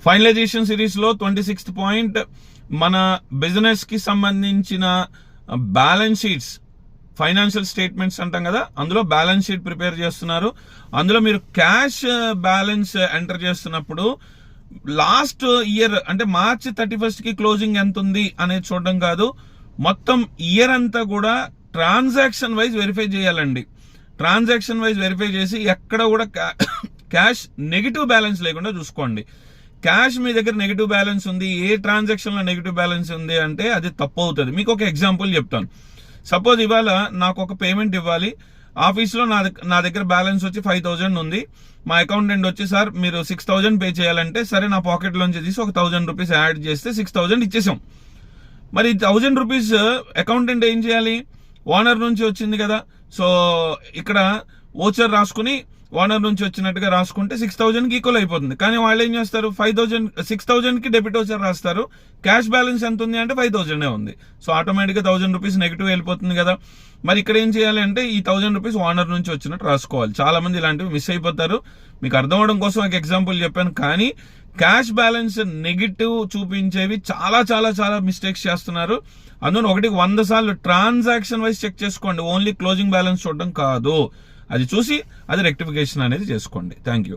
Finalisation series లో 26th point మన business కి సంబంధించిన బ్యాలెన్స్ షీట్స్, ఫైనాన్షియల్ స్టేట్మెంట్స్ అంటాం కదా, అందులో బ్యాలెన్స్ షీట్ ప్రిపేర్ చేస్తున్నారు. అందులో మీరు క్యాష్ బ్యాలెన్స్ ఎంటర్ చేస్తున్నప్పుడు లాస్ట్ ఇయర్ అంటే March 31st కి క్లోజింగ్ ఎంత ఉంది అనేది చూడడం కాదు, మొత్తం ఇయర్ అంతా కూడా ట్రాన్సాక్షన్ వైజ్ వెరిఫై చేయాలండి. ట్రాన్సాక్షన్ వైజ్ వెరిఫై చేసి ఎక్కడ కూడా క్యాష్ నెగిటివ్ బ్యాలెన్స్ లేకుండా చూసుకోండి. క్యాష్ మీ దగ్గర నెగిటివ్ బ్యాలెన్స్ ఉంది, ఏ ట్రాన్సాక్షన్ లో నెగిటివ్ బ్యాలెన్స్ ఉంది అంటే అది తప్పు అవుతుంది. మీకు ఒక ఎగ్జాంపుల్ చెప్తాను. సపోజ్ ఇవాళ నాకు ఒక పేమెంట్ ఇవ్వాలి, ఆఫీస్లో నా దగ్గర బ్యాలెన్స్ వచ్చి 5,000 ఉంది. మా అకౌంటెంట్ వచ్చి సార్ మీరు 6,000 పే చేయాలంటే, సరే నా పాకెట్ లోంచి తీసి ఒక 1,000 రూపీస్ యాడ్ చేస్తే 6,000 ఇచ్చేసాం. మరి 1,000 రూపీస్ అకౌంటెంట్ ఏం చేయాలి? ఓనర్ నుంచి వచ్చింది కదా, సో ఇక్కడ ఓచర్ రాసుకుని ఓనర్ నుంచి వచ్చినట్టుగా రాసుకుంటే 6,000 కి ఈక్వల్ అయిపోతుంది. కానీ వాళ్ళు ఏం చేస్తారు, 6,000 కి డెబిట్ ఓచర్ రాస్తారు. క్యాష్ బ్యాలెన్స్ ఎంత ఉంది అంటే 5,000 ఉంది. సో ఆటోమేటిక్ గా 1,000 రూపీస్ నెగిటివ్ వెళ్ళిపోతుంది కదా. మరి ఇక్కడ ఏం చేయాలి అంటే ఈ 1,000 రూపీస్ ఓనర్ నుంచి వచ్చినట్టు రాసుకోవాలి. చాలా మంది ఇలాంటివి మిస్ అయిపోతారు. మీకు అర్థం అవడం కోసం ఒక ఎగ్జాంపుల్ చెప్పాను. కానీ క్యాష్ బ్యాలెన్స్ నెగిటివ్ చూపించేవి చాలా చాలా చాలా మిస్టేక్స్ చేస్తున్నారు. అందులో 100 సార్లు ట్రాన్సాక్షన్ వైజ్ చెక్ చేసుకోండి, ఓన్లీ క్లోజింగ్ బ్యాలెన్స్ చూడడం కాదు. అది చూసి అది రెక్టిఫికేషన్ అనేది చేసుకోండి. Thank you.